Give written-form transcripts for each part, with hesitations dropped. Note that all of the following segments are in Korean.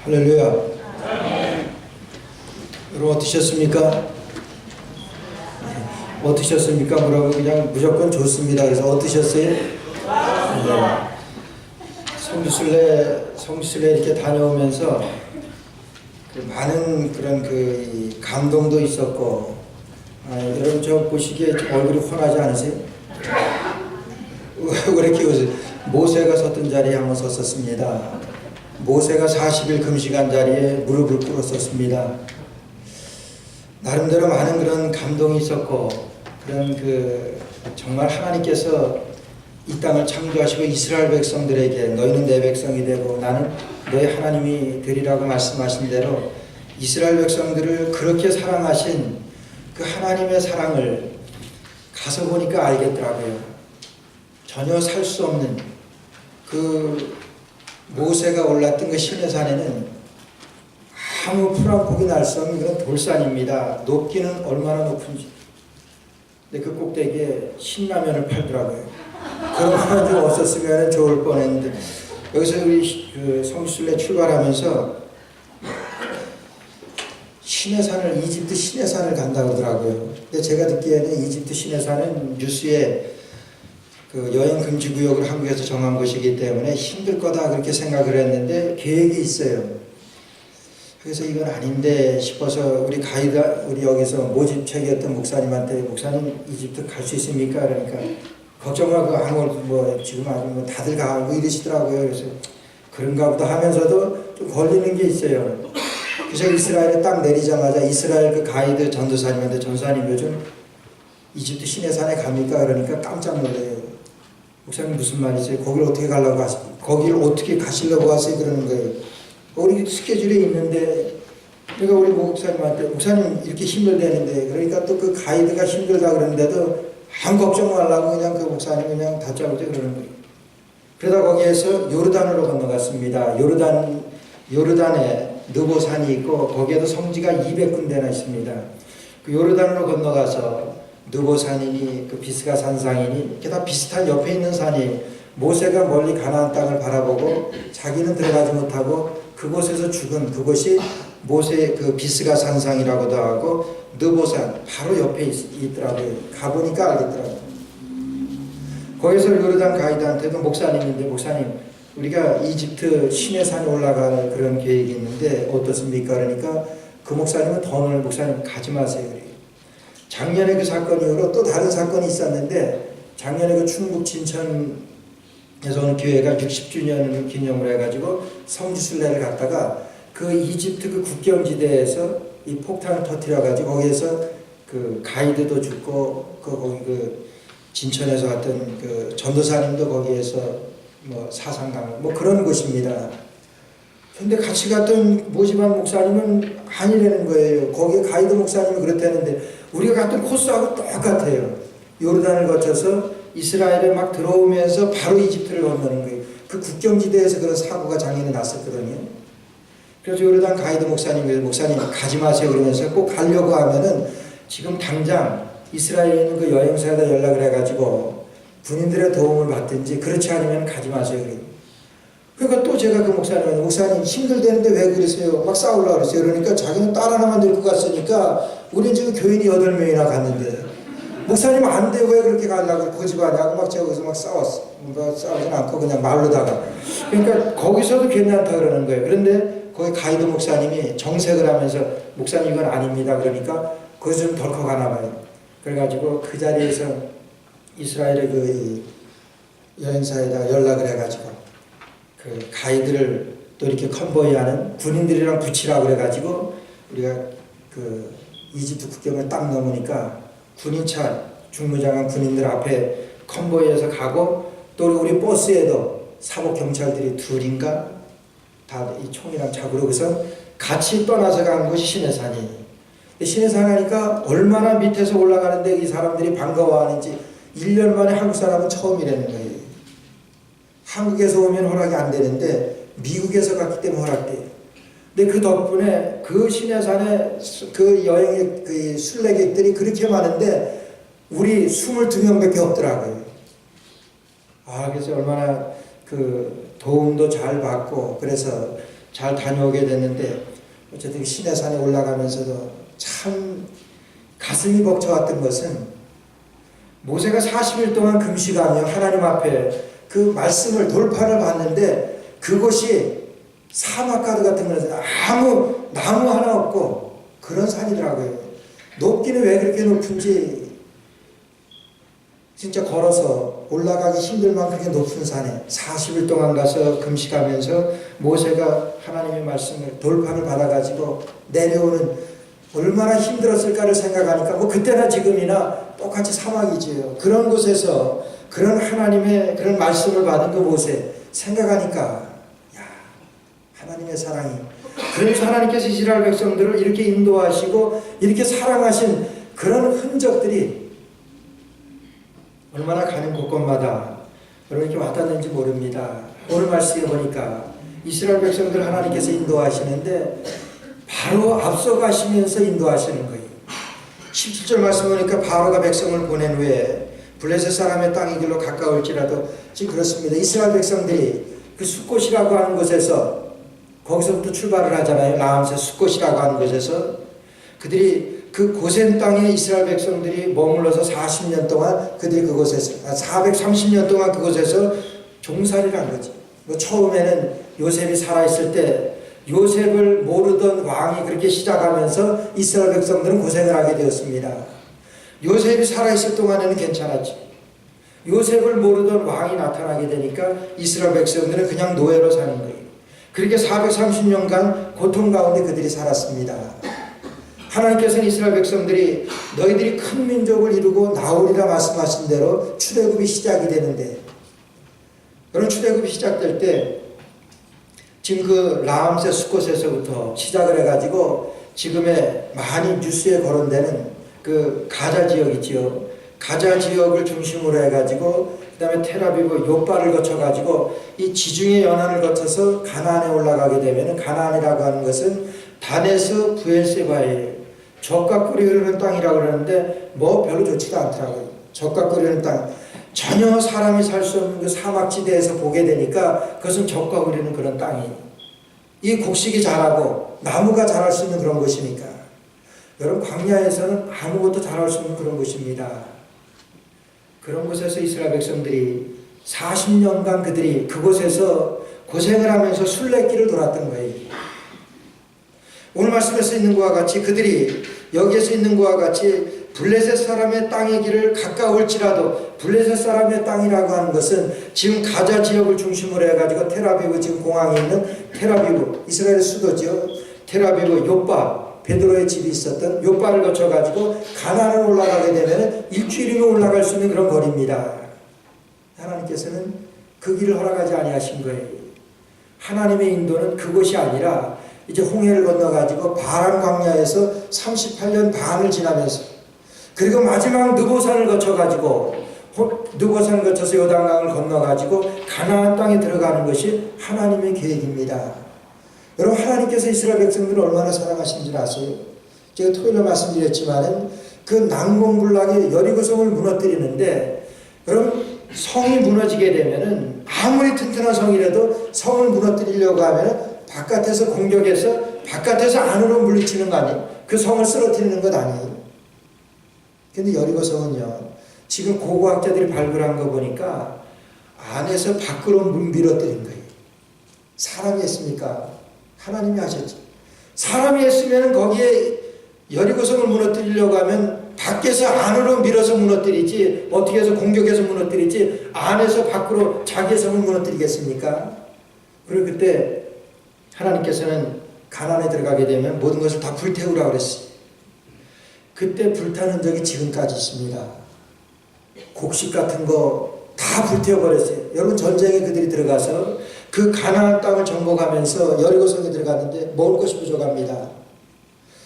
할렐루야. 여러분 어떠셨습니까? 어떠셨습니까? 뭐라고 그냥 무조건 좋습니다. 그래서 어떠셨어요? 네. 성지순례 이렇게 다녀오면서 많은 그런 감동도 있었고, 여러분 저 보시기에 얼굴이 환하지 않으세요? 왜 이렇게 웃으세요? 모세가 섰던 자리에 한번 섰었습니다. 모세가 40일 금식한 자리에 무릎을 꿇었었습니다. 나름대로 많은 그런 감동이 있었고, 그런 정말 하나님께서 이 땅을 창조하시고 이스라엘 백성들에게 너희는 내 백성이 되고 나는 너희 하나님이 되리라고 말씀하신 대로 이스라엘 백성들을 그렇게 사랑하신 그 하나님의 사랑을 가서 보니까 알겠더라고요. 전혀 살 수 없는 모세가 올랐던 그 시내산에는 아무 풀 한 폭이 날 수 없는 그런 돌산입니다. 높이는 얼마나 높은지. 근데 그 꼭대기에 신라면을 팔더라고요. 그런 거만 좀 없었으면 좋을 뻔했는데, 여기서 우리 성지순례 출발하면서 이집트 시내산을 간다고 하더라고요. 근데 제가 듣기에는 이집트 시내산은 뉴스에 여행 금지 구역을 한국에서 정한 것이기 때문에 힘들 거다 그렇게 생각을 했는데 계획이 있어요. 그래서 이건 아닌데 싶어서 우리 여기서 모집책이었던 목사님한테 목사님 이집트 갈 수 있습니까? 그러니까 걱정하고 지금 아주 다들 가고 이러시더라고요. 그래서 그런가 보다 하면서도 좀 걸리는 게 있어요. 그래서 이스라엘에 딱 내리자마자 이스라엘 그 가이드 전도사님한테 전도사님 요즘 이집트 시내산에 갑니까? 그러니까 깜짝 놀래요. 목사님 무슨 말이세요? 거기를 어떻게 가시려고 하세요? 그러는 거예요. 우리 스케줄이 있는데, 그러니까 우리 목사님한테 목사님 이렇게 힘들대는데, 그러니까 또 그 가이드가 힘들다 그러는데도 아무 걱정 말라고 그냥 그 목사님 그냥 다짜고짜 그러는 거예요. 그러다 거기에서 요르단으로 건너갔습니다. 요르단에 느보산이 있고 거기에도 성지가 200군데나 있습니다. 그 요르단으로 건너가서 느보산이니 비스가 산상이니 이렇게 다 비슷한 옆에 있는 산이, 모세가 멀리 가나안 땅을 바라보고 자기는 들어가지 못하고 그곳에서 죽은 그곳이 모세의 비스가 산상이라고도 하고 느보산 바로 옆에 있더라고요. 가보니까 알겠더라고요. 거기서 요르단 가이드한테도 목사님인데, 목사님 우리가 이집트 시내산에 올라갈 그런 계획이 있는데 어떻습니까? 그러니까 그 목사님은 목사님 가지 마세요. 그래요. 작년에 그 사건 이후로 또 다른 사건이 있었는데, 작년에 그 충북 진천에서 어느 교회가 60주년을 기념을 해가지고 성지순례를 갔다가 그 이집트 그 국경지대에서 이 폭탄을 터뜨려가지고 거기에서 그 가이드도 죽고 거기 진천에서 갔던 전도사님도 거기에서 사상당하고 그런 곳입니다. 근데 같이 갔던 모집한 목사님은 아니라는 거예요. 거기에 가이드 목사님이 그렇다는데 우리가 갔던 코스하고 똑같아요. 요르단을 거쳐서 이스라엘에 막 들어오면서 바로 이집트를 건너는 거예요. 그 국경지대에서 그런 사고가 작년에 났었거든요. 그래서 요르단 가이드 목사님 가지 마세요 그러면서 꼭 가려고 하면은 지금 당장 이스라엘에 있는 그 여행사에다 연락을 해가지고 군인들의 도움을 받든지 그렇지 않으면 가지 마세요 그래요. 그러니까 또 제가 그 목사님 힘들대는데 왜 그러세요? 막 싸우려고 그랬어요. 그러니까 자기는 딸 하나만 데리고 갔으니까 우린 지금 교인이 8명이나 갔는데 목사님 안 돼 왜 그렇게 가려고 고집하냐고 막 제가 거기서 막 싸웠어. 싸우진 않고 그냥 말로다가. 그러니까 거기서도 괜찮다 그러는 거예요. 그런데 거기 가이드 목사님이 정색을 하면서 목사님 이건 아닙니다. 그러니까 거기서 좀 덜컥 하나 봐요. 그래가지고 그 자리에서 이스라엘의 여행사에다 연락을 해가지고 그 가이드를 또 이렇게 컨보이하는 군인들이랑 붙이라고 그래가지고 우리가 이집트 국경을 딱 넘으니까 군인차 중무장한 군인들 앞에 컨보이에서 가고 또 우리 버스에도 사복 경찰들이 둘인가 다 이 총이랑 잡으러 그래서 같이 떠나서 간 곳이 시내산이. 시내산 하니까 얼마나 밑에서 올라가는데 이 사람들이 반가워하는지 1년 만에 한국 사람은 처음이라는 거예요. 한국에서 오면 허락이 안 되는데 미국에서 갔기 때문에 허락돼요. 근데 그 덕분에 그 시내산에 그 여행의 순례객들이 그렇게 많은데 우리 22명밖에 없더라고요. 그래서 얼마나 도움도 잘 받고, 그래서 잘 다녀오게 됐는데 어쨌든 시내산에 올라가면서도 참 가슴이 벅차왔던 것은 모세가 40일 동안 금식하며 하나님 앞에 그 말씀을 돌파를 받는데 그곳이 사막가드 같은 것은 아무 나무 하나 없고 그런 산이더라고요. 높기는 왜 그렇게 높은지 진짜 걸어서 올라가기 힘들 만큼 그렇게 높은 산에 40일 동안 가서 금식하면서 모세가 하나님의 말씀을 돌파를 받아가지고 내려오는 얼마나 힘들었을까를 생각하니까 뭐 그때나 지금이나 똑같이 사막이지요. 그런 곳에서 그런 하나님의 그런 말씀을 받은 그 모세 생각하니까 야, 하나님의 사랑이 그래서 하나님께서 이스라엘 백성들을 이렇게 인도하시고 이렇게 사랑하신 그런 흔적들이 얼마나 가는 곳곳마다 이렇게 와닿는지 모릅니다. 오늘 말씀에 보니까 이스라엘 백성들 하나님께서 인도하시는데 바로 앞서가시면서 인도하시는 거예요. 17절 말씀 보니까 바로가 백성을 보낸 후에 블레셋 사람의 땅이 길로 가까울지라도 지금 그렇습니다. 이스라엘 백성들이 그 숫곳이라고 하는 곳에서 거기서부터 출발을 하잖아요. 나암새 숫곳이라고 하는 곳에서 그들이 그 고센 땅에 이스라엘 백성들이 머물러서 40년 동안 그들이 그곳에서 430년 동안 그곳에서 종살이를 한 거죠. 뭐 처음에는 요셉이 살아있을 때 요셉을 모르던 왕이 그렇게 시작하면서 이스라엘 백성들은 고생을 하게 되었습니다. 요셉이 살아있을 동안에는 괜찮았죠. 요셉을 모르던 왕이 나타나게 되니까 이스라엘 백성들은 그냥 노예로 사는 거예요. 그렇게 430년간 고통 가운데 그들이 살았습니다. 하나님께서는 이스라엘 백성들이 너희들이 큰 민족을 이루고 나오리라 말씀하신 대로 출애굽이 시작이 되는데 그런 출애굽이 시작될 때 지금 그 라암새 숫곳에서부터 시작을 해가지고 지금의 많이 뉴스에 거론되는 그 가자 지역 있지요. 가자 지역을 중심으로 해가지고 그 다음에 텔아비브 요바를 거쳐가지고 이 지중해 연안을 거쳐서 가나안에 올라가게 되면 가나안이라고 하는 것은 단에서 부엘세바예요. 젖과 꿀이 흐르는 땅이라고 그러는데 뭐 별로 좋지도 않더라고요. 젖과 꿀이 흐르는 땅. 전혀 사람이 살 수 없는 그 사막지대에서 보게 되니까 그것은 젖과 흐르는 그런 땅이에요. 이 곡식이 자라고 나무가 자랄 수 있는 그런 곳이니까. 여러분 광야에서는 아무것도 자랄 수 없는 그런 곳입니다. 그런 곳에서 이스라엘 백성들이 40년간 그들이 그곳에서 고생을 하면서 순례길을 돌았던 거예요. 오늘 말씀에서 있는 것과 같이 그들이 여기에서 있는 것과 같이 블레셋 사람의 땅의 길을 가까울지라도 블레셋 사람의 땅이라고 하는 것은 지금 가자 지역을 중심으로 해가지고 텔아비브 지금 공항에 있는 텔아비브 이스라엘 수도죠. 텔아비브 요바 베드로의 집이 있었던 요바를 거쳐가지고 가나안을 올라가게 되면 일주일이면 올라갈 수 있는 그런 거리입니다. 하나님께서는 그 길을 허락하지 아니하신 거예요. 하나님의 인도는 그곳이 아니라 이제 홍해를 건너가지고 바란 광야에서 38년 반을 지나면서 그리고 마지막 느보산을 거쳐가지고 느보산을 거쳐서 요단강을 건너가지고 가나안 땅에 들어가는 것이 하나님의 계획입니다. 여러분 하나님께서 이스라엘 백성들을 얼마나 사랑하시는지 아세요? 제가 토요일에 말씀드렸지만 그 난공불락의 여리고성을 무너뜨리는데 여러분 성이 무너지게 되면은 아무리 튼튼한 성이라도 성을 무너뜨리려고 하면은 바깥에서 공격해서 바깥에서 안으로 물리치는 거 아니에요? 그 성을 쓰러뜨리는 것 아니에요? 근데 여리고성은요 지금 고고학자들이 발굴한 거 보니까 안에서 밖으로 밀어뜨린 거예요. 사람이 했습니까? 하나님이 하셨죠. 사람이 했으면 거기에 여리고성을 무너뜨리려고 하면 밖에서 안으로 밀어서 무너뜨리지 어떻게 해서 공격해서 무너뜨리지 안에서 밖으로 자기의 성을 무너뜨리겠습니까? 그리고 그때 하나님께서는 가나안에 들어가게 되면 모든 것을 다 불태우라고 그랬어요. 그때 불타는 적이 지금까지 있습니다. 곡식 같은 거 다 불태워버렸어요. 여러분 전쟁에 그들이 들어가서 그 가나안 땅을 정복하면서 여리고성에 들어갔는데 먹을 것이 부족합니다.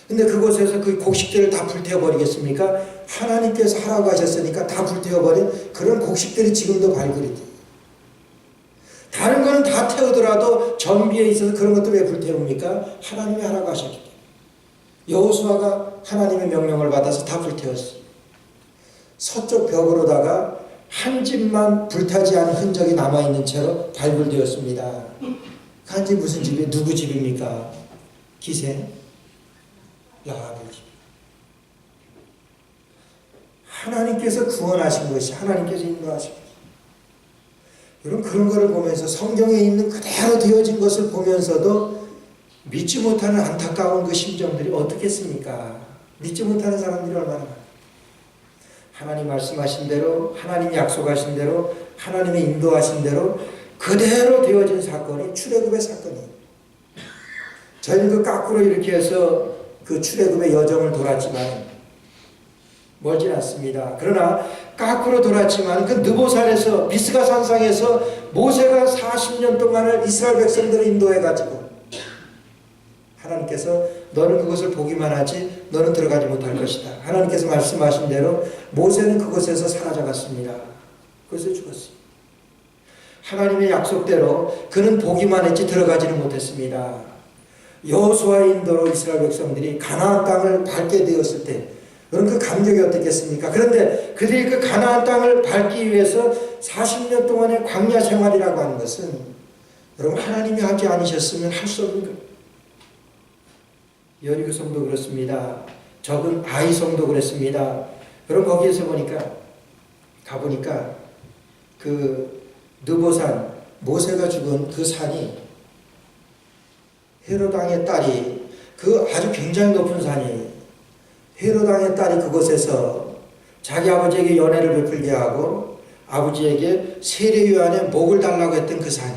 근데 그곳에서 그 곡식들을 다 불태워버리겠습니까? 하나님께서 하라고 하셨으니까 다 불태워버린 그런 곡식들이 지금도 발굴이 돼요. 다른 거는 다 태우더라도 전비에 있어서 그런 것들 왜 불태웁니까? 하나님이 하라고 하셨기 때문에. 여호수아가 하나님의 명령을 받아서 다 불태웠어요. 서쪽 벽으로다가 한 집만 불타지 않은 흔적이 남아있는 채로 발굴되었습니다. 간 집 무슨 집이에요? 누구 집입니까? 기생? 라합의 집. 하나님께서 구원하신 것이, 하나님께서 인도하신 것이. 여러분, 그런 거를 보면서 성경에 있는 그대로 되어진 것을 보면서도 믿지 못하는 안타까운 그 심정들이 어떻겠습니까? 믿지 못하는 사람들이 얼마나 많아요. 하나님 말씀하신 대로, 하나님 약속하신 대로, 하나님의 인도하신 대로 그대로 되어진 사건이 출애굽의 사건이에요. 저희는 그 거꾸로 이렇게 해서 그 출애굽의 여정을 돌았지만 멀진 않습니다. 그러나 거꾸로 돌았지만 그 느보산에서, 비스가 산상에서 모세가 40년 동안을 이스라엘 백성들을 인도해가지고 하나님께서 너는 그것을 보기만 하지 너는 들어가지 못할 것이다. 하나님께서 말씀하신 대로 모세는 그곳에서 사라져갔습니다. 그것에 죽었어요. 하나님의 약속대로 그는 보기만 했지 들어가지는 못했습니다. 여호수아의 인도로 이스라엘 백성들이 가나안 땅을 밟게 되었을 때 여러분 그 감격이 어떻겠습니까? 그런데 그들이 그 가나안 땅을 밟기 위해서 40년 동안의 광야 생활이라고 하는 것은 여러분 하나님이 하지 않으셨으면 할 수 없는 거예요. 여리고 성도 그렇습니다. 적은 아이 성도 그랬습니다. 여러분 거기에서 가보니까 그 느보산, 모세가 죽은 그 산이 헤롯 왕의 딸이 그 아주 굉장히 높은 산이에요. 헤롯 왕의 딸이 그곳에서 자기 아버지에게 연애를 베풀게 하고 아버지에게 세례요한의 목을 달라고 했던 그 산이,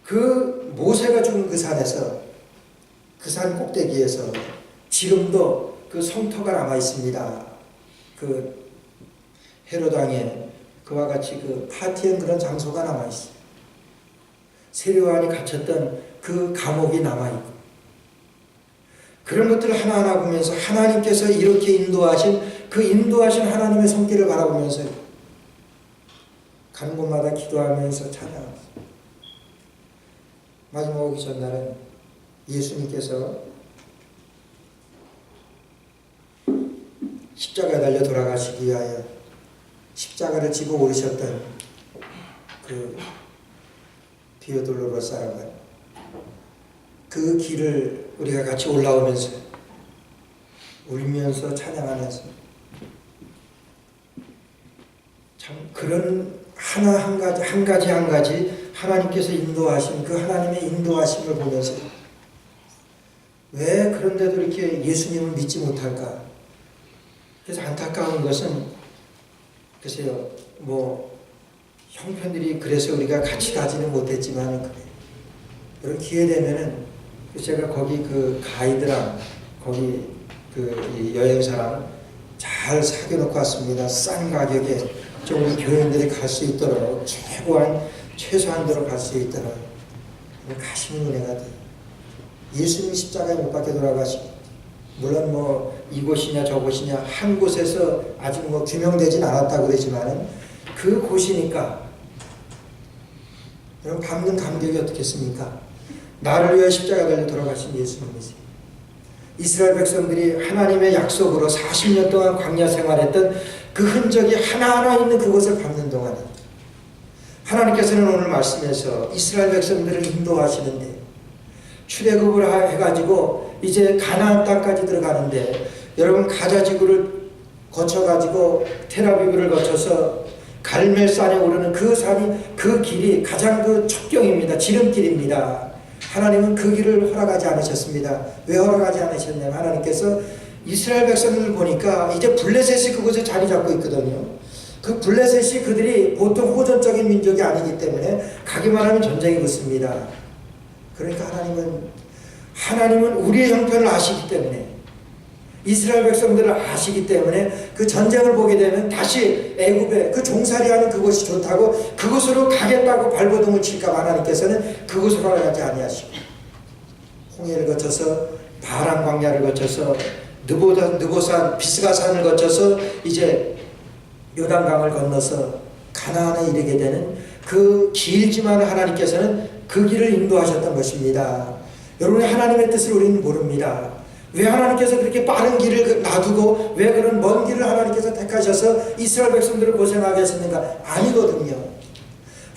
그 모세가 죽은 그 산에서, 그 산 꼭대기에서 지금도 그 성터가 남아 있습니다. 그 헤롯 왕의 그와 같이 그 파티한 그런 장소가 남아 있어요. 세례요한이 갇혔던 그 감옥이 남아 있고, 그런 것들을 하나하나 보면서 하나님께서 이렇게 인도하신 그 인도하신 하나님의 손길을 바라보면서 가는 곳마다 기도하면서 찬양합니다. 마지막 오기 전날은 예수님께서 십자가에 달려 돌아가시기 위하여 십자가를 지고 오르셨던 그 디오돌로로스 사람은 그 길을 우리가 같이 올라오면서 울면서 찬양하면서 참 그런 한 가지 하나님께서 인도하신 그 하나님의 인도하심을 보면서 왜 그런데도 이렇게 예수님을 믿지 못할까? 그래서 안타까운 것은 글쎄요, 뭐 형편들이 그래서 우리가 같이 가지는 못했지만 그래요. 여러분 기회 되면은 제가 거기 그 가이드랑 거기 그 여행사랑 잘 사귀어놓고 왔습니다. 싼 가격에 좀 우리 교인들이 갈 수 있도록 최소한대로 갈 수 있도록 가시는 은혜가 돼요. 예수님 십자가에 못 박혀 돌아가시고 물론 뭐 이곳이냐 저곳이냐 한 곳에서 아직 뭐 규명되진 않았다고 그러지만은 그 곳이니까 여러분 밟는 감격이 어떻겠습니까? 나를 위해 십자가 달려 돌아가신 예수님이세요. 이스라엘 백성들이 하나님의 약속으로 40년 동안 광야 생활했던 그 흔적이 하나하나 있는 그것을 밟는 동안에 하나님께서는 오늘 말씀에서 이스라엘 백성들을 인도하시는데 출애굽을 해가지고 이제 가나안 땅까지 들어가는데 여러분 가자지구를 거쳐가지고 테라비브를 거쳐서 갈멜산에 오르는 그 산이 그 길이 가장 그 첩경입니다. 지름길입니다. 하나님은 그 길을 허락하지 않으셨습니다. 왜 허락하지 않으셨냐면 하나님께서 이스라엘 백성들을 보니까 이제 블레셋이 그곳에 자리 잡고 있거든요. 그 블레셋이 그들이 보통 호전적인 민족이 아니기 때문에 가기만 하면 전쟁이 붙습니다. 그러니까 하나님은 우리의 형편을 아시기 때문에 이스라엘 백성들을 아시기 때문에 그 전쟁을 보게 되면 다시 애굽에 그 종살이하는 그곳이 좋다고 그곳으로 가겠다고 발버둥을 칠까 봐 하나님께서는 그곳으로 가지 아니하시고 홍해를 거쳐서 바란 광야를 거쳐서 느보산 비스가산을 거쳐서 이제 요단강을 건너서 가나안에 이르게 되는 그 길지만 하나님께서는 그 길을 인도하셨던 것입니다. 여러분의 하나님의 뜻을 우리는 모릅니다. 왜 하나님께서 그렇게 빠른 길을 놔두고 왜 그런 먼 길을 하나님께서 택하셔서 이스라엘 백성들을 고생하게 하셨는가? 아니거든요.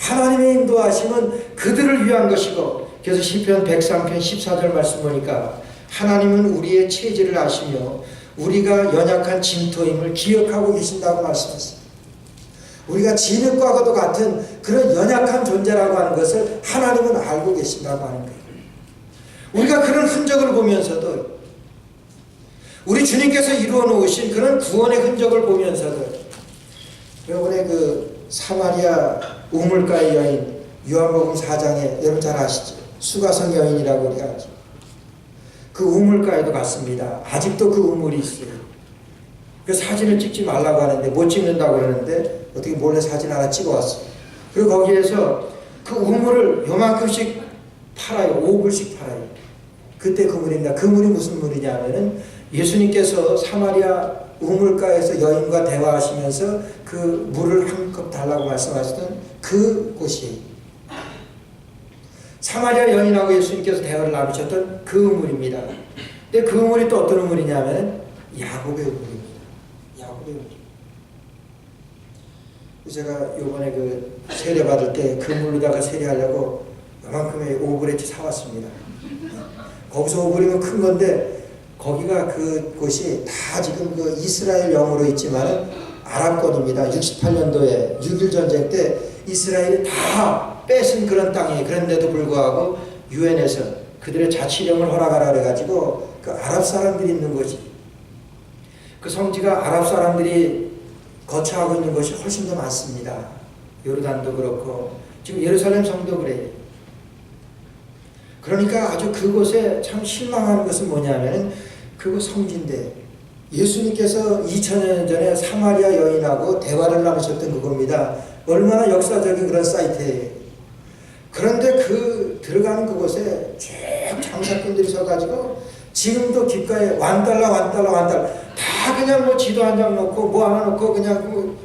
하나님의 인도하심은 그들을 위한 것이고, 그래서 시편 103편 14절 말씀 보니까 하나님은 우리의 체질을 아시며 우리가 연약한 진토임을 기억하고 계신다고 말씀했습니다. 우리가 진흙과도 같은 그런 연약한 존재라고 하는 것을 하나님은 알고 계신다고 하는 거예요. 우리가 그런 흔적을 보면서도, 우리 주님께서 이루어 놓으신 그런 구원의 흔적을 보면서도, 여러분의 그 사마리아 우물가의 여인, 요한복음 4장에 여러분 잘 아시죠? 수가성 여인이라고 우리가 하죠. 그 우물가에도 갔습니다. 아직도 그 우물이 있어요. 그 사진을 찍지 말라고 하는데 못 찍는다고 그러는데 어떻게 몰래 사진 하나 찍어왔어요. 그리고 거기에서 그 우물을 요만큼씩 팔아요. 5불씩 팔아요. 그때 그 물입니다. 그 물이 무슨 물이냐면은 예수님께서 사마리아 우물가에서 여인과 대화하시면서 그 물을 한 컵 달라고 말씀하시던 그 곳이에요. 사마리아 여인하고 예수님께서 대화를 나누셨던 그 우물입니다. 근데 그 우물이 또 어떤 우물이냐면 야곱의 우물입니다. 야곱의 우물. 제가 요번에 그 세례 받을 때 그 물로다가 세례하려고 요만큼의 오브레티 사왔습니다. 거기서 오브리면 큰 건데 거기가 그곳이 다 지금 그 이스라엘 영으로 있지만 아랍권입니다. 68년도에 6.1 전쟁 때 이스라엘이 다 뺏은 그런 땅이에요. 그런데도 불구하고 유엔에서 그들의 자치령을 허락하라 그래가지고 그 아랍 사람들이 있는 곳이, 그 성지가 아랍 사람들이 거처하고 있는 것이 훨씬 더 많습니다. 요르단도 그렇고 지금 예루살렘 성도 그래요. 그러니까 아주 그곳에 참 실망하는 것은 뭐냐면 그곳 성지인데 예수님께서 2000년 전에 사마리아 여인하고 대화를 나누셨던 그겁니다. 얼마나 역사적인 그런 사이트예요. 그런데 그 들어가는 그곳에 쭉 장사꾼들이 서가지고 지금도 귓가에 $1, 다 그냥 뭐 지도 한 장 놓고 뭐 하나 놓고 그냥 그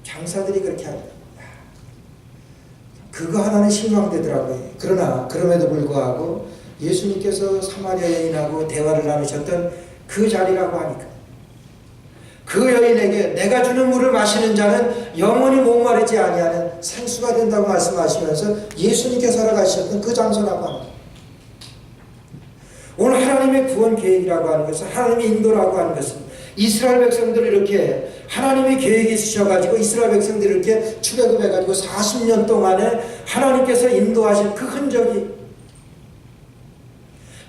장사들이 그렇게 합니다. 그거 하나는 실망되더라고요. 그러나 그럼에도 불구하고 예수님께서 사마리아 여인하고 대화를 나누셨던 그 자리라고 하니까 그 여인에게 내가 주는 물을 마시는 자는 영원히 목마르지 아니하는 생수가 된다고 말씀하시면서 예수님께서 살아가셨던 그 장소라고 합니다. 오늘 하나님의 구원 계획이라고 하는 것은, 하나님의 인도라고 하는 것은 이스라엘 백성들을 이렇게 하나님의 계획이 있으셔가지고 이스라엘 백성들을 이렇게 출애굽해가지고 40년 동안에 하나님께서 인도하신 그 흔적이,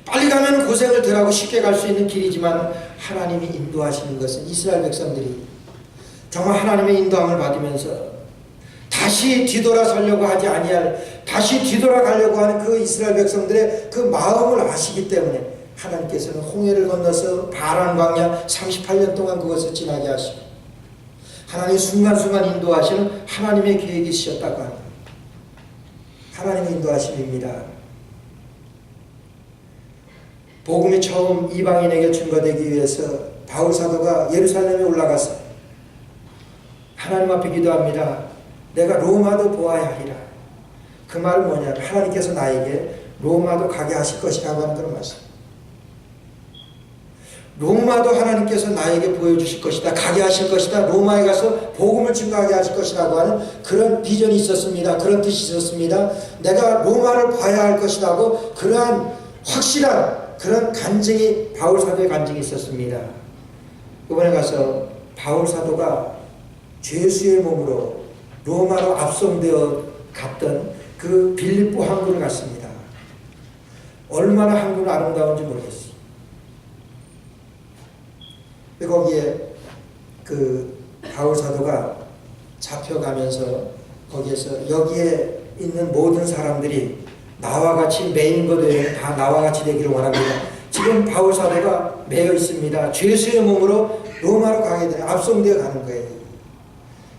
빨리 가면 고생을 덜하고 쉽게 갈 수 있는 길이지만 하나님이 인도하시는 것은 이스라엘 백성들이 정말 하나님의 인도함을 받으면서 다시 뒤돌아서려고 하지 아니할, 다시 뒤돌아가려고 하는 그 이스라엘 백성들의 그 마음을 아시기 때문에 하나님께서는 홍해를 건너서 바란 광야 38년 동안 그것을 지나게 하시고 하나님이 순간순간 인도하시는 하나님의 계획이 있으셨다고 합니다. 하나님의 인도하심입니다. 복음이 처음 이방인에게 증거되기 위해서 바울 사도가 예루살렘에 올라가서 하나님 앞에 기도합니다. 내가 로마도 보아야 하리라. 그 말은 뭐냐면 하나님께서 나에게 로마도 가게 하실 것이라고 하는 그런 말씀. 로마도 하나님께서 나에게 보여주실 것이다. 가게 하실 것이다. 로마에 가서 복음을 증거하게 하실 것이라고 하는 그런 비전이 있었습니다. 그런 뜻이 있었습니다. 내가 로마를 봐야 할 것이라고 그러한 확실한 그런 간증이, 바울 사도의 간증이 있었습니다. 이번에 가서 바울 사도가 죄수의 몸으로 로마로 압송되어 갔던 그 빌립보 항구를 갔습니다. 얼마나 항구는 아름다운지 모르겠어요. 거기에 그 바울 사도가 잡혀가면서 거기에서 여기에 있는 모든 사람들이 나와 같이 매인 것 외에는 다 나와 같이 되기를 원합니다. 지금 바울 사도가 매여 있습니다. 죄수의 몸으로 로마로 가게 되는, 압송되어 가는 거예요.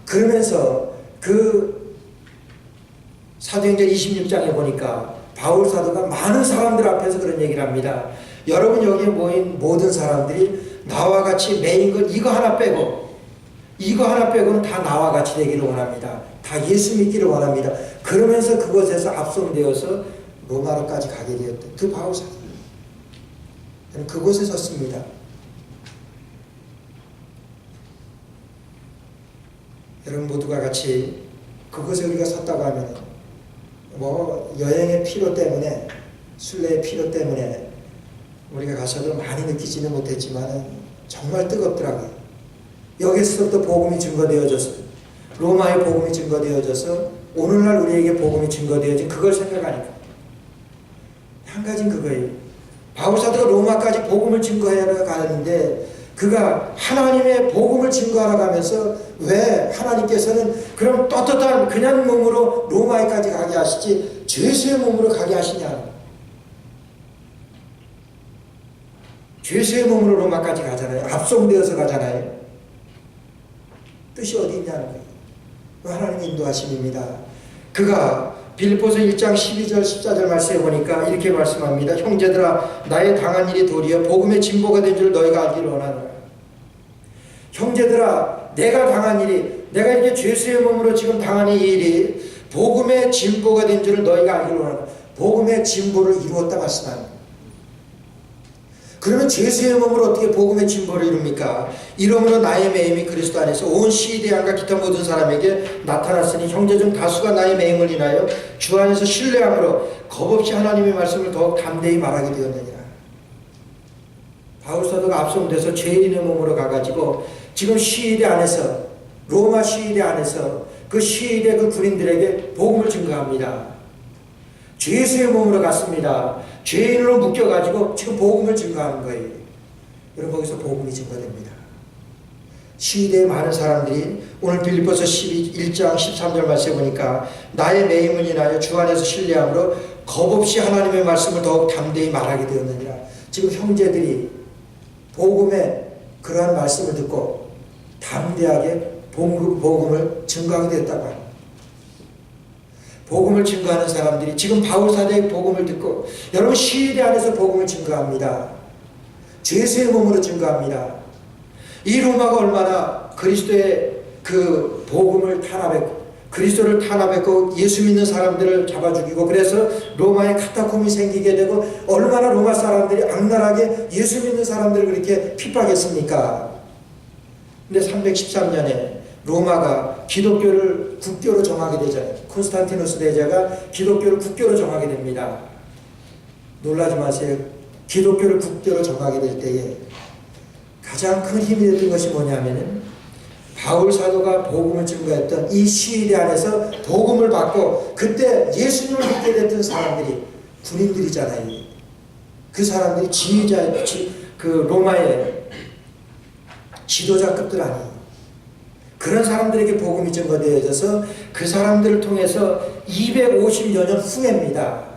그러면서 그 사도행전 26장에 보니까 바울 사도가 많은 사람들 앞에서 그런 얘기를 합니다. 여러분 여기에 모인 모든 사람들이 나와 같이 매인 것 이거 하나 빼고는 다 나와 같이 되기를 원합니다. 다 예수 믿기를 원합니다. 그러면서 그곳에서 압송되어서 로마로까지 가게 되었던 그 바울 사도. 저는 그곳에 섰습니다. 여러분 모두가 같이 그곳에 우리가 섰다고 하면 뭐 여행의 피로 때문에, 순례의 피로 때문에 우리가 가서도 많이 느끼지는 못했지만 정말 뜨겁더라고요. 여기서부터 복음이 증거되어져서, 로마의 복음이 증거되어져서 오늘날 우리에게 복음이 증거되어진 그걸 생각하니까 한 가지는 그거예요. 바울사도가 로마까지 복음을 증거하러 가는데 그가 하나님의 복음을 증거하러 가면서 왜 하나님께서는 그럼 떳떳한 그냥 몸으로 로마에까지 가게 하시지 죄수의 몸으로 가게 하시냐. 죄수의 몸으로 로마까지 가잖아요. 압송되어서 가잖아요. 뜻이 어디 있냐는 거예요. 하나님의 인도하심입니다. 그가 빌립보서 1장 12절 14절 말씀에 보니까 이렇게 말씀합니다. 형제들아 나의 당한 일이 도리어 복음의 진보가 된 줄 너희가 알기를 원하노라. 형제들아 내가 당한 일이, 내가 이렇게 죄수의 몸으로 지금 당한 이 일이 복음의 진보가 된 줄을 너희가 알기를 원하노라. 복음의 진보를 이루었다 말씀합니다. 그러면 죄수의 몸으로 어떻게 복음의 진보를 이룹니까? 이러므로 나의 매임이 그리스도 안에서 온 시대양과 기타 모든 사람에게 나타났으니 형제 중 다수가 나의 매임을 인하여 주 안에서 신뢰함으로 겁없이 하나님의 말씀을 더욱 담대히 말하게 되었느니라. 바울사도가 앞선돼서 죄인의 몸으로 가가지고 지금 시위대 안에서, 로마 시위대 안에서 그 시위대 그 군인들에게 복음을 증거합니다. 죄수의 몸으로 갔습니다. 죄인으로 묶여가지고 지금 복음을 증거하는 거예요. 여러분 거기서 복음이 증거됩니다. 시대의 많은 사람들이 오늘 빌립보서 1장 13절 말씀에 보니까 나의 매임을 인하여 주 안에서 신뢰함으로 겁없이 하나님의 말씀을 더욱 담대히 말하게 되었느니라. 지금 형제들이 복음의 그러한 말씀을 듣고 담대하게 복음을 증거하게 됐다고 합니다. 복음을 증거하는 사람들이 지금 바울사도의 복음을 듣고 여러분 시위대 안에서 복음을 증거합니다. 죄수의 몸으로 증거합니다. 이 로마가 얼마나 그리스도의 그 복음을 탄압했고 그리스도를 탄압했고 예수 믿는 사람들을 잡아 죽이고 그래서 로마에 카타콤이 생기게 되고 얼마나 로마 사람들이 악랄하게 예수 믿는 사람들을 그렇게 핍박했습니까? 근데 313년에 로마가 기독교를 국교로 정하게 되잖아요. 콘스탄티누스 대제가 기독교를 국교로 정하게 됩니다. 놀라지 마세요. 기독교를 국교로 정하게 될 때에 가장 큰 힘이 됐던 것이 뭐냐면은 바울 사도가 복음을 증거했던 이 시위대 안에서 복음을 받고 그때 예수님을 믿게 됐던 사람들이 군인들이잖아요. 그 사람들이 지휘자, 그 로마의 지도자급들 아니에요. 그런 사람들에게 복음이 증거되어져서 그 사람들을 통해서 250여 년 후입니다.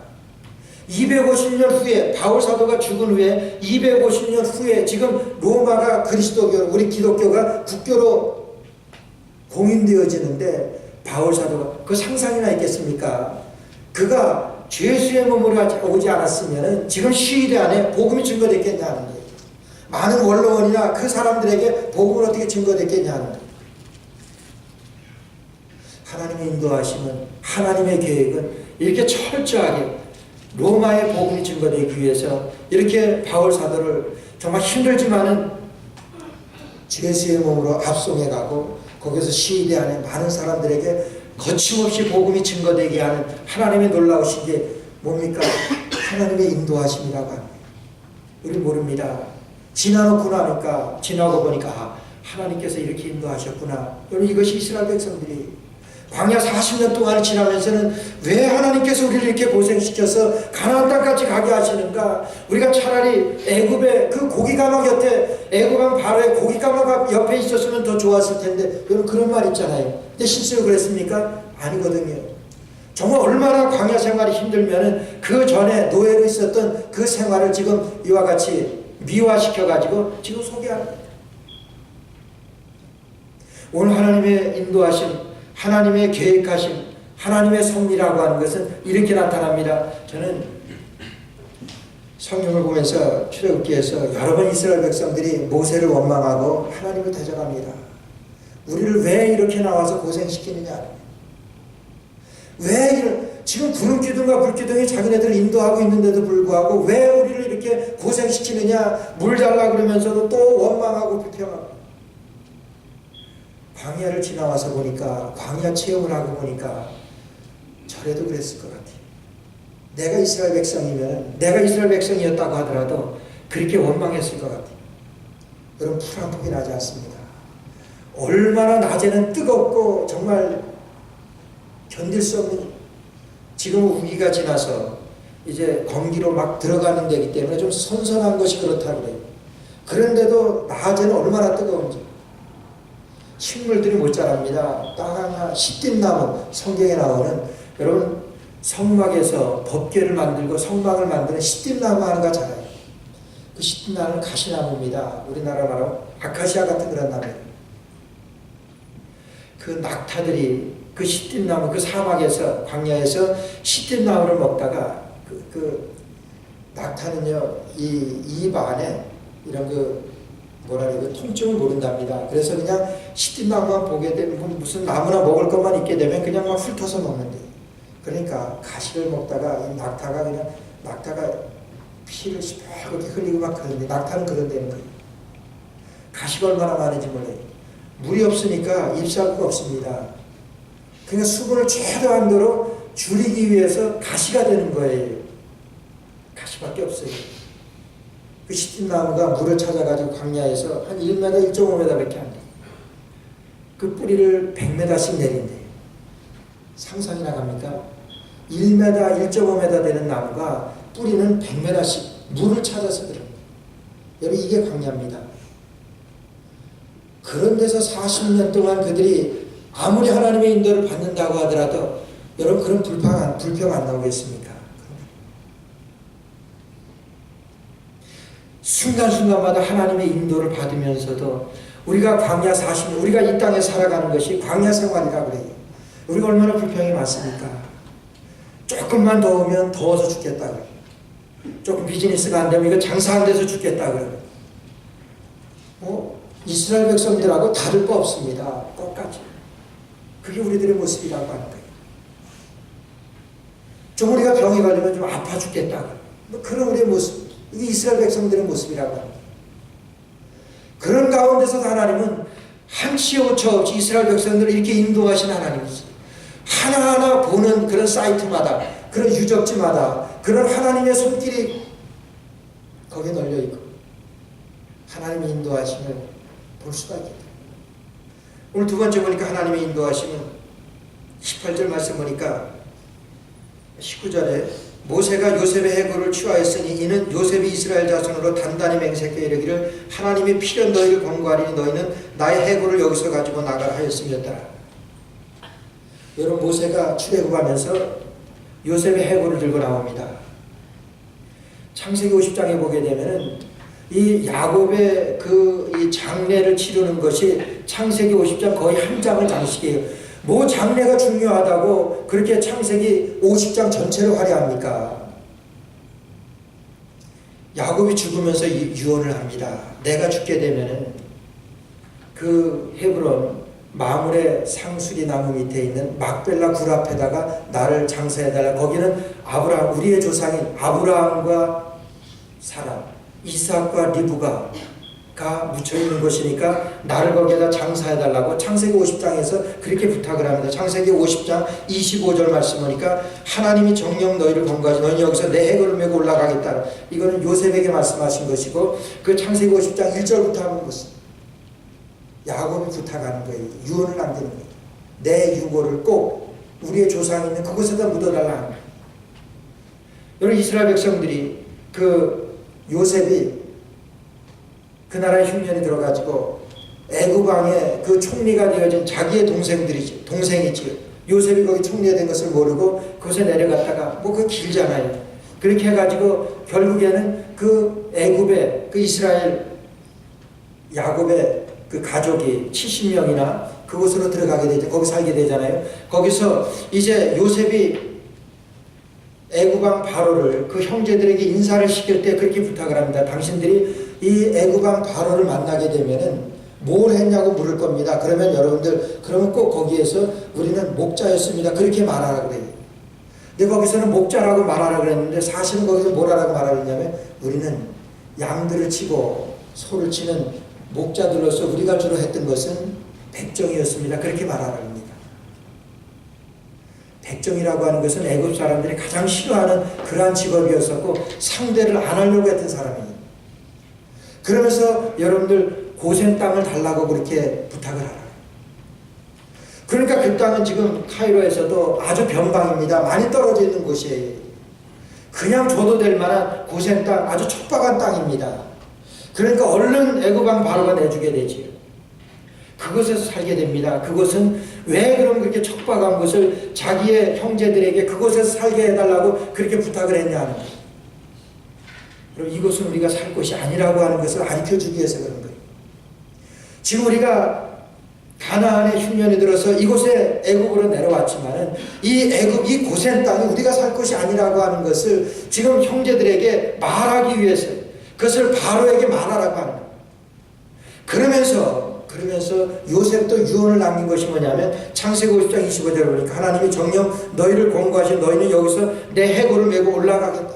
250년 후에 바울 사도가 죽은 후에 250년 후에 지금 로마가 그리스도교, 우리 기독교가 국교로 공인되어지는데 바울 사도가 그 상상이나 있겠습니까? 그가 죄수의 몸으로 오지 않았으면 지금 시위대 안에 복음이 증거됐겠냐는 거예요. 많은 원로원이나 그 사람들에게 복음을 어떻게 증거됐겠냐는 거예요. 하나님의 인도하심은, 하나님의 계획은 이렇게 철저하게 로마의 복음이 증거되기 위해서 이렇게 바울 사도를 정말 힘들지만은 죄수의 몸으로 앞송해 가고 거기서 시위대 안에 많은 사람들에게 거침없이 복음이 증거되게 하는 하나님의 놀라우신 게 뭡니까? 하나님의 인도하심이라고 합니다. 우리 모릅니다. 지나놓고 나니까, 지나고 보니까 하나님께서 이렇게 인도하셨구나. 여러분 이것이 이스라엘 백성들이 광야 40년 동안을 지나면서는 왜 하나님께서 우리를 이렇게 고생시켜서 가나안 땅까지 가게 하시는가? 우리가 차라리 애굽의 그 고기가마 곁에, 애굽왕 바로의 고기가마가 옆에 있었으면 더 좋았을 텐데 여러분 그런 말 있잖아요. 근데 실제로 그랬습니까? 아니거든요. 정말 얼마나 광야 생활이 힘들면은 그 전에 노예로 있었던 그 생활을 지금 이와 같이 미화시켜가지고 지금 소개하는 거예요. 오늘 하나님의 인도하심, 하나님의 계획하심, 하나님의 섭리라고 하는 것은 이렇게 나타납니다. 저는 성경을 보면서 출애굽기에서 여러 번 이스라엘 백성들이 모세를 원망하고 하나님을 대적합니다. 우리를 왜 이렇게 나와서 고생시키느냐? 왜 지금 구름 기둥과 불 기둥이 자기네들을 인도하고 있는데도 불구하고 왜 우리를 이렇게 고생시키느냐? 물 달라 그러면서도 또 원망하고 비평하고. 광야를 지나와서 보니까, 광야 체험을 하고 보니까 저래도 그랬을 것 같아요. 내가 이스라엘 백성이면, 내가 이스라엘 백성이었다고 하더라도 그렇게 원망했을 것 같아요. 여러분, 풀 한 폭이 나지 않습니다. 얼마나 낮에는 뜨겁고 정말 견딜 수 없는, 지금은 우기가 지나서 이제 건기로 막 들어가는 데기 때문에 좀 선선한 것이 그렇다고 그래요. 그런데도 낮에는 얼마나 뜨거운지. 식물들이 못 자랍니다. 땅 하나, 시띠나무, 성경에 나오는, 여러분, 성막에서 법궤를 만들고 성막을 만드는 시띠나무 하나가 자라요. 그 시띠나무는 가시나무입니다. 우리나라 말로 아카시아 같은 그런 나무예요. 그 낙타들이 그 시띠나무, 그 사막에서, 광야에서 시띠나무를 먹다가 그 낙타는요, 이 입 안에 이런 그 통증을 모른답니다. 그래서 그냥 시띠나무만 보게 되면, 무슨 나무나 먹을 것만 있게 되면 그냥 막 훑어서 먹는데, 그러니까 가시를 먹다가 이 낙타가 피를 시뻘겋게 흘리고 막 그런데, 낙타는 그런 데는 거예요. 가시가 얼마나 많은지 몰라요. 물이 없으니까 잎사귀가 없습니다. 그러니까 수분을 최대한도로 줄이기 위해서 가시가 되는 거예요. 가시밖에 없어요. 그 시띠나무가 물을 찾아가지고 광야에서 한 1m, 1.5m밖에 안 돼요. 그 뿌리를 100m씩 내린대요. 상상이나 갑니까? 1m, 1.5m 되는 나무가 뿌리는 100m씩 물을 찾아서 그래요. 여러분, 이게 광야입니다. 그런 데서 40년 동안 그들이 아무리 하나님의 인도를 받는다고 하더라도, 여러분, 그런 불평 안 나오겠습니까? 순간순간마다 하나님의 인도를 받으면서도 우리가 광야 40년, 우리가 이 땅에 살아가는 것이 광야 생활이라고 그래요. 우리가 얼마나 불평이 많습니까? 조금만 더우면 더워서 죽겠다 그래요. 조금 비즈니스가 안 되면 이거 장사 안 돼서 죽겠다 그래요. 이스라엘 백성들하고 다를 거 없습니다. 똑같이. 그게 우리들의 모습이라고 하는 거예요. 좀 우리가 병이 걸리면 좀 아파 죽겠다 그래요. 그런 우리의 모습. 이게 이스라엘 백성들의 모습이라고 합니다. 그런 가운데서도 하나님은 한치 오차 없이 이스라엘 백성들을 이렇게 인도하신 하나님이세요. 하나하나 보는 그런 사이트마다, 그런 유적지마다 그런 하나님의 손길이 거기에 널려있고 하나님의 인도하심을 볼 수가 있겠다. 오늘 두 번째 보니까 하나님의 인도하심은 18절 말씀 보니까 19절에 모세가 요셉의 해골을 취하였으니 이는 요셉이 이스라엘 자손으로 단단히 맹세케 이르기를 하나님이 필연 너희를 권고하리니 너희는 나의 해골을 여기서 가지고 나가라 하였음이었더라. 여러분, 모세가 출애굽하면서 요셉의 해골을 들고 나옵니다. 창세기 50장에 보게 되면은 이 야곱의 이 장례를 치르는 것이 창세기 50장 거의 한 장을 장식해요. 뭐 장례가 중요하다고 그렇게 창세기 50장 전체를 화려합니까? 야곱이 죽으면서 유언을 합니다. 내가 죽게 되면은 그 헤브론 마물의 상수리 나무 밑에 있는 막벨라 굴 앞에다가 나를 장사해달라. 거기는 아브라함, 우리의 조상인 아브라함과 사라, 이삭과 리브가가 묻혀있는 곳이니까 나를 거기에다 장사해달라고 창세기 50장에서 그렇게 부탁을 합니다. 창세기 50장 25절 말씀 보니까 하나님이 정녕 너희를 권고하시 너희는 여기서 내 해골을 메고 올라가겠다. 이거는 요셉에게 말씀하신 것이고, 그 창세기 50장 1절부터 하는 것은 야곱이 부탁하는 거예요. 유언을 남기는 거예요. 내 유골을 꼭 우리의 조상이 있는 그곳에다 묻어달라 하는 거예요. 여러분, 이스라엘 백성들이 그 요셉이 그 나라의 흉년이 들어가지고 애굽 왕의 그 총리가 되어진 자기의 동생이지 요셉이 거기 총리가 된 것을 모르고 그곳에 내려갔다가 뭐 그 길잖아요. 그렇게 해가지고 결국에는 그 애굽의 그 이스라엘 야곱의 그 가족이 70명이나 그곳으로 들어가게 되죠. 거기 살게 되잖아요. 거기서 이제 요셉이 애굽왕 바로를 그 형제들에게 인사를 시킬 때 그렇게 부탁을 합니다. 당신들이 이 애굽왕 바로를 만나게 되면은 뭘 했냐고 물을 겁니다. 그러면 여러분들 그러면 꼭 거기에서 우리는 목자였습니다. 그렇게 말하라고 그래요. 근데 거기서는 목자라고 말하라고 그랬는데 사실은 거기서 뭐라고 말하냐면 우리는 양들을 치고 소를 치는 목자들로서 우리가 주로 했던 것은 백정이었습니다. 그렇게 말하랍니다. 백정이라고 하는 것은 애굽 사람들이 가장 싫어하는 그러한 직업이었었고 상대를 안 하려고 했던 사람이에요. 그러면서 여러분들 고센 땅을 달라고 그렇게 부탁을 하라. 그러니까 그 땅은 지금 카이로에서도 아주 변방입니다. 많이 떨어져 있는 곳이에요. 그냥 줘도 될 만한 고센 땅, 아주 척박한 땅입니다. 그러니까 얼른 애굽왕 바로가 내주게 되지요. 그곳에서 살게 됩니다. 그것은 왜 그럼 그렇게 척박한 곳을 자기의 형제들에게 그곳에서 살게 해달라고 그렇게 부탁을 했냐는 거예요. 그럼 이곳은 우리가 살 곳이 아니라고 하는 것을 가르쳐주기 위해서 그런 거예요. 지금 우리가 가나안에 흉년이 들어서 이곳에 애굽으로 내려왔지만은 이 고센 땅이 우리가 살 곳이 아니라고 하는 것을 지금 형제들에게 말하기 위해서 그것을 바로에게 말하라고 하는 거예요. 그러면서 요셉도 유언을 남긴 것이 뭐냐면 창세기 50장 25절을 보니까 하나님이 정녕 너희를 권고하신 너희는 여기서 내 해골을 메고 올라가겠다.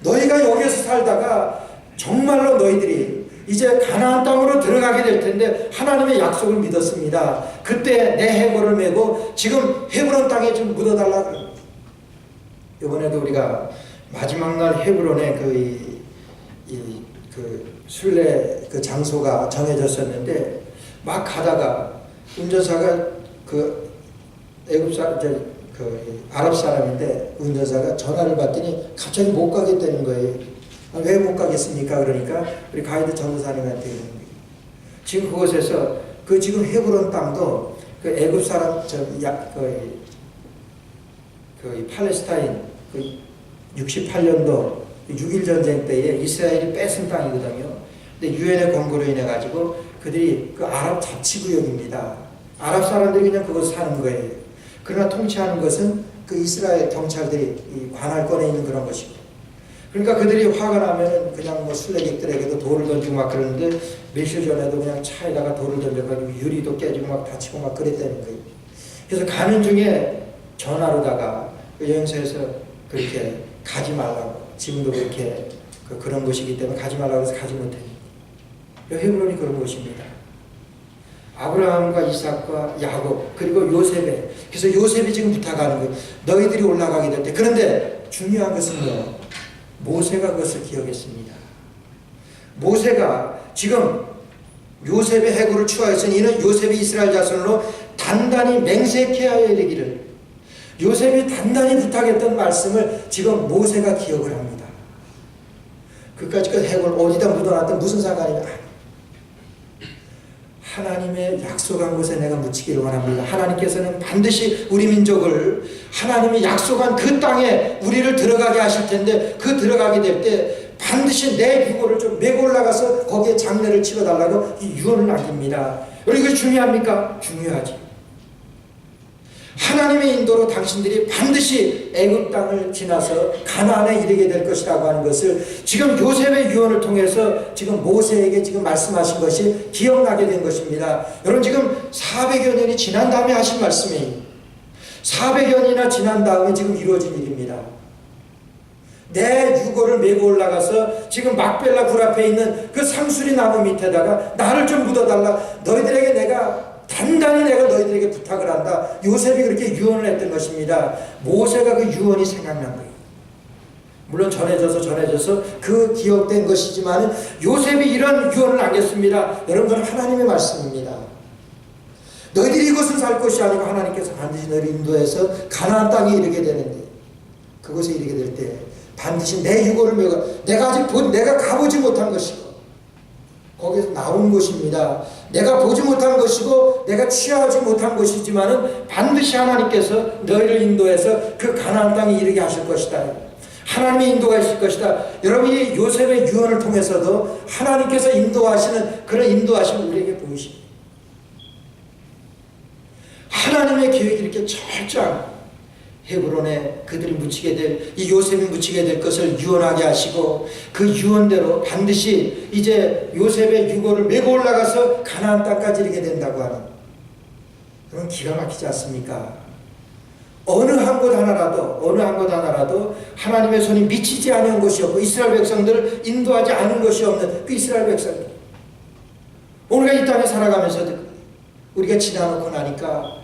너희가 여기서 살다가 정말로 너희들이 이제 가나안 땅으로 들어가게 될 텐데 하나님의 약속을 믿었습니다. 그때 내 해골을 메고 지금 헤브론 땅에 좀 묻어달라고. 이번에도 우리가 마지막 날 헤브론에 그 순례 그 장소가 정해졌었는데 막 가다가 운전사가 그 애굽 사람 그 아랍 사람인데 운전사가 전화를 받더니 갑자기 못 가겠다는 거예요. 왜 못 가겠습니까? 그러니까 우리 가이드 전도사님한테 그러는 거예요. 지금 그곳에서 그 지금 헤브론 땅도 그 애굽 사람 그 팔레스타인 그 68년도 6.1 전쟁 때에 이스라엘이 뺏은 땅이거든요. 근데 유엔의 권고로 인해 가지고 그들이 그 아랍 자치구역입니다. 아랍 사람들이 그냥 그곳 사는 거예요. 그러나 통치하는 것은 그 이스라엘 경찰들이 이 관할권에 있는 그런 것이고. 그러니까 그들이 화가 나면 그냥 뭐 순례객들에게도 돌을 던지고 막 그러는데 며칠 전에도 그냥 차에다가 돌을 던져가지고 유리도 깨지고 막 다치고 막 그랬다는 거예요. 그래서 가는 중에 전화로다가 그 여행사에서 그렇게 가지 말라고. 지금도 그렇게 그런 곳이기 때문에 가지 말라고 해서 가지 못해요. 헤브론이 그런 곳입니다. 아브라함과 이삭과 야곱 그리고 요셉에 그래서 요셉이 지금 부탁하는 거예요. 너희들이 올라가게 될 때. 그런데 중요한 것은 뭐 모세가 그것을 기억했습니다. 모세가 지금 요셉의 해골을 추하였으니 이는 요셉이 이스라엘 자손으로 단단히 맹세케 하여야 되기를. 요셉이 단단히 부탁했던 말씀을 지금 모세가 기억을 합니다. 그까짓 그 해골 어디다 묻어놨든 무슨 상관이냐. 하나님의 약속한 곳에 내가 묻히기를 원합니다. 하나님께서는 반드시 우리 민족을 하나님이 약속한 그 땅에 우리를 들어가게 하실 텐데 그 들어가게 될 때 반드시 내 유골을 좀 메고 올라가서 거기에 장례를 치러달라고 이 유언을 남깁니다. 여러분 이거 중요합니까? 중요하지. 하나님의 인도로 당신들이 반드시 애굽 땅을 지나서 가나안에 이르게 될 것이라고 하는 것을 지금 요셉의 유언을 통해서 지금 모세에게 지금 말씀하신 것이 기억나게 된 것입니다. 여러분 지금 400여 년이 지난 다음에 하신 말씀이에요. 400여 년이나 지난 다음에 지금 이루어진 일입니다. 내 유골을 메고 올라가서 지금 막벨라 굴 앞에 있는 그 상수리 나무 밑에다가 나를 좀 묻어달라. 너희들에게 내가 단단히 내가 너희들에게 부탁을 한다. 요셉이 그렇게 유언을 했던 것입니다. 모세가 그 유언이 생각난 거예요. 물론 전해져서 그 기억된 것이지만 요셉이 이런 유언을 남겼습니다. 여러분들 하나님의 말씀입니다. 너희들이 이곳을 살 것이 아니고 하나님께서 반드시 너희를 인도해서 가나안 땅에 이르게 되는데 그곳에 이르게 될 때 반드시 내 유골을 메고 내가 가보지 못한 것이고 거기서 나온 것입니다. 내가 보지 못한 것이고 내가 취하지 못한 것이지만은 반드시 하나님께서 너희를 인도해서 그 가나안 땅에 이르게 하실 것이다. 하나님의 인도가 있을 것이다. 여러분이 요셉의 유언을 통해서도 하나님께서 인도하시는 그런 인도하심을 우리에게 보이십니다. 하나님의 계획이 이렇게 철저한 헤브론에 그들이 묻히게 될 이 요셉이 묻히게 될 것을 유언하게 하시고 그 유언대로 반드시 이제 요셉의 유골을 메고 올라가서 가나안 땅까지 이르게 된다고 하는 그런 기가 막히지 않습니까? 어느 한 곳 하나라도 하나님의 손이 미치지 않은 것이 없고 이스라엘 백성들을 인도하지 않은 것이 없는 그 이스라엘 백성들 오늘가 이 땅에 살아가면서도 우리가 지나놓고 나니까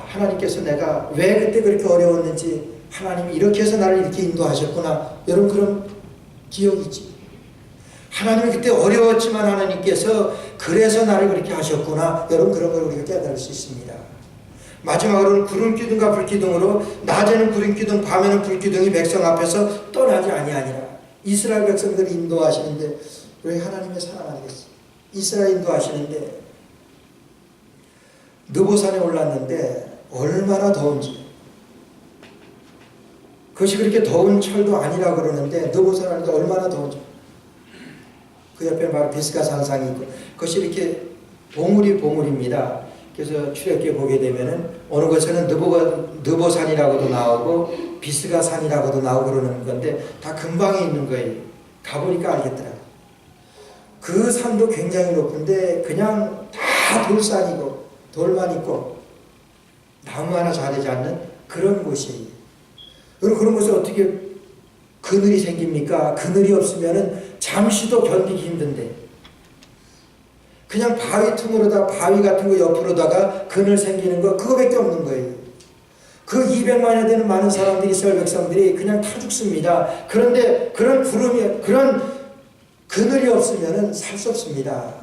하나님께서 내가 왜 그때 그렇게 어려웠는지 하나님이 이렇게 해서 나를 이렇게 인도하셨구나. 여러분 그런 기억이지. 하나님이 그때 어려웠지만 하나님께서 그래서 나를 그렇게 하셨구나. 여러분 그런 걸 우리가 깨달을 수 있습니다. 마지막으로는 구름기둥과 불기둥으로 낮에는 구름기둥 밤에는 불기둥이 백성 앞에서 떠나지 아니하니라. 이스라엘 백성들을 인도하시는데 왜 하나님의 사랑 아니겠어요? 이스라엘 인도하시는데 느보산에 올랐는데 얼마나 더운지, 그것이 그렇게 더운 철도 아니라 그러는데 느보산 하는데 얼마나 더운지, 그 옆에 바로 비스가 산상이 있고 그것이 이렇게 봉우리입니다. 그래서 출애굽기에 보게 되면은 어느 곳에는 느보산이라고도 나오고 비스가 산이라고도 나오고 그러는 건데 다 근방에 있는 거예요. 가보니까 알겠더라고요. 그 산도 굉장히 높은데 그냥 다 돌산이고 돌만 있고 나무 하나 자라지 않는 그런 곳이에요. 여러분 그런 곳에 어떻게 그늘이 생깁니까? 그늘이 없으면은 잠시도 견디기 힘든데 그냥 바위 틈으로다 바위 같은 거 옆으로다가 그늘 생기는 거 그거밖에 없는 거예요. 그 200만여 되는 많은 사람들이 이스라엘 백성들이 그냥 타 죽습니다. 그런데 그런 구름이 그런 그늘이 없으면은 살 수 없습니다.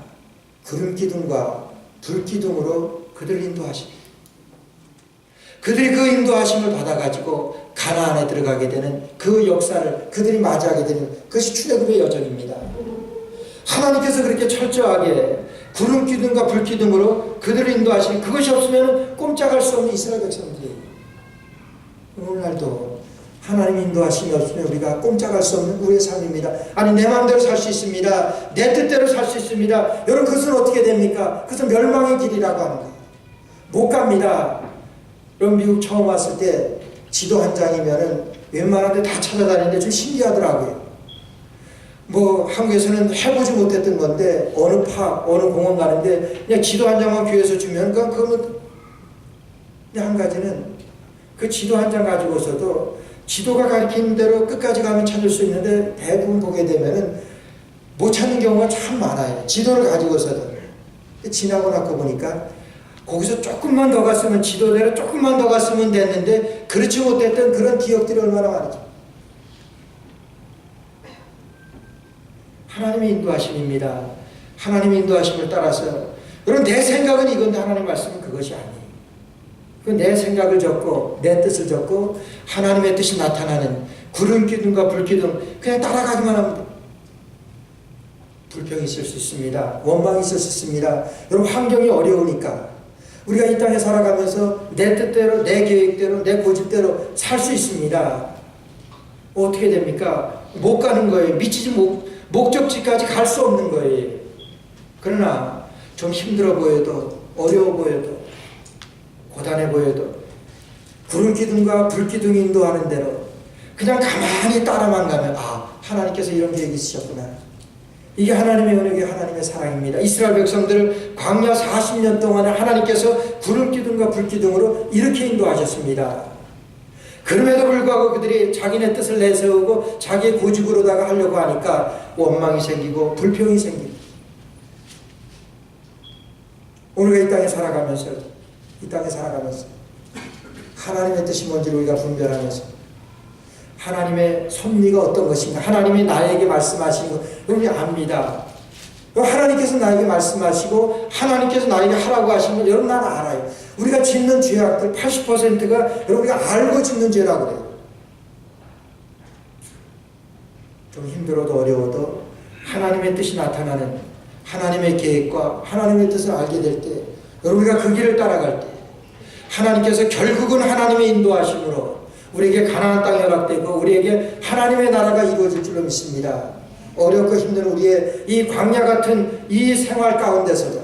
구름 기둥과 불 기둥으로 그들을 인도하십니다. 그들이 그 인도하심을 받아가지고 가나안에 들어가게 되는 그 역사를 그들이 맞이하게 되는 그것이 출애굽의 여정입니다. 하나님께서 그렇게 철저하게 구름 기둥과 불 기둥으로 그들을 인도하시니 그것이 없으면 꼼짝할 수 없는 이스라엘 백성들이 오늘날도 하나님 인도하심이 없으면 우리가 꼼짝할 수 없는 우리의 삶입니다. 아니 내 마음대로 살 수 있습니다. 내 뜻대로 살 수 있습니다. 여러분 그것은 어떻게 됩니까? 그것은 멸망의 길이라고 하는 거예요. 못 갑니다. 여러분 미국 처음 왔을 때 지도 한 장이면은 웬만한 데 다 찾아다니는데 좀 신기하더라고요. 뭐 한국에서는 해보지 못했던 건데 어느 공원 가는데 그냥 지도 한 장만 귀에서 주면 그러면 한 가지는 그 지도 한 장 가지고서도 지도가 가리키는 대로 끝까지 가면 찾을 수 있는데 대부분 보게 되면은 못 찾는 경우가 참 많아요. 지도를 가지고서도 지나고 나서 보니까 거기서 조금만 더 갔으면 지도대로 조금만 더 갔으면 됐는데 그렇지 못했던 그런 기억들이 얼마나 많은지. 하나님의 인도하심입니다. 하나님의 인도하심을 따라서 여러분 내 생각은 이건데 하나님 말씀은 그것이 아니에요. 그 내 생각을 적고 내 뜻을 적고 하나님의 뜻이 나타나는 구름 기둥과 불 기둥 그냥 따라가기만 하면 불평이 있을 수 있습니다. 원망이 있을 수 있습니다. 여러분 환경이 어려우니까 우리가 이 땅에 살아가면서 내 뜻대로 내 계획대로 내 고집대로 살 수 있습니다. 어떻게 됩니까? 못 가는 거예요. 미치지 목적지까지 갈 수 없는 거예요. 그러나 좀 힘들어 보여도 어려워 보여도 고단해 보여도 구름 기둥과 불 기둥이 인도하는 대로 그냥 가만히 따라만 가면 하나님께서 이런 계획이 있으셨구나. 이게 하나님의 은혜이 하나님의 사랑입니다. 이스라엘 백성들을 광야 40년 동안에 하나님께서 구름 기둥과 불 기둥으로 이렇게 인도하셨습니다. 그럼에도 불구하고 그들이 자기네 뜻을 내세우고 자기의 고집으로다가 하려고 하니까 원망이 생기고 불평이 생기고 오늘가 이 땅에 살아가면서 하나님의 뜻이 뭔지를 우리가 분별하면서 하나님의 섭리가 어떤 것인가 하나님이 나에게 말씀하신 것 우리 압니다. 하나님께서 나에게 말씀하시고 하나님께서 나에게 하라고 하신 걸 여러분 나는 알아요. 우리가 짓는 죄악들 80%가 여러분 우리가 알고 짓는 죄라고 그래요. 좀 힘들어도 어려워도 하나님의 뜻이 나타나는 하나님의 계획과 하나님의 뜻을 알게 될 때 여러분 우리가 그 길을 따라갈 때 하나님께서 결국은 하나님의 인도하심으로 우리에게 가나안 땅이 허락되고 우리에게 하나님의 나라가 이루어질 줄로 믿습니다. 어렵고 힘든 우리의 이 광야 같은 이 생활 가운데서도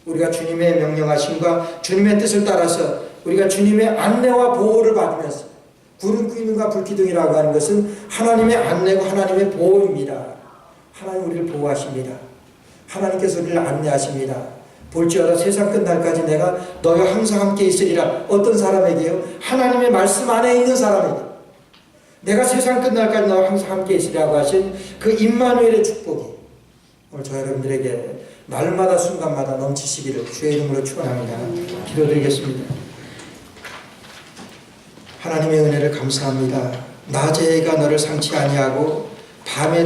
우리가 주님의 명령하심과 주님의 뜻을 따라서 우리가 주님의 안내와 보호를 받으면서 구름 기둥과 불 기둥이라고 하는 것은 하나님의 안내고 하나님의 보호입니다. 하나님 우리를 보호하십니다. 하나님께서 우리를 안내하십니다. 볼지어다 세상 끝날까지 내가 너희와 항상 함께 있으리라. 어떤 사람에게요? 하나님의 말씀 안에 있는 사람에게 내가 세상 끝날까지 너와 항상 함께 있으리라고 하신 그 임마누엘의 축복이 오늘 저 여러분들에게 날마다 순간마다 넘치시기를 주의 이름으로 축원합니다. 기도드리겠습니다. 하나님의 은혜를 감사합니다. 낮에가 너를 상치 아니하고 밤에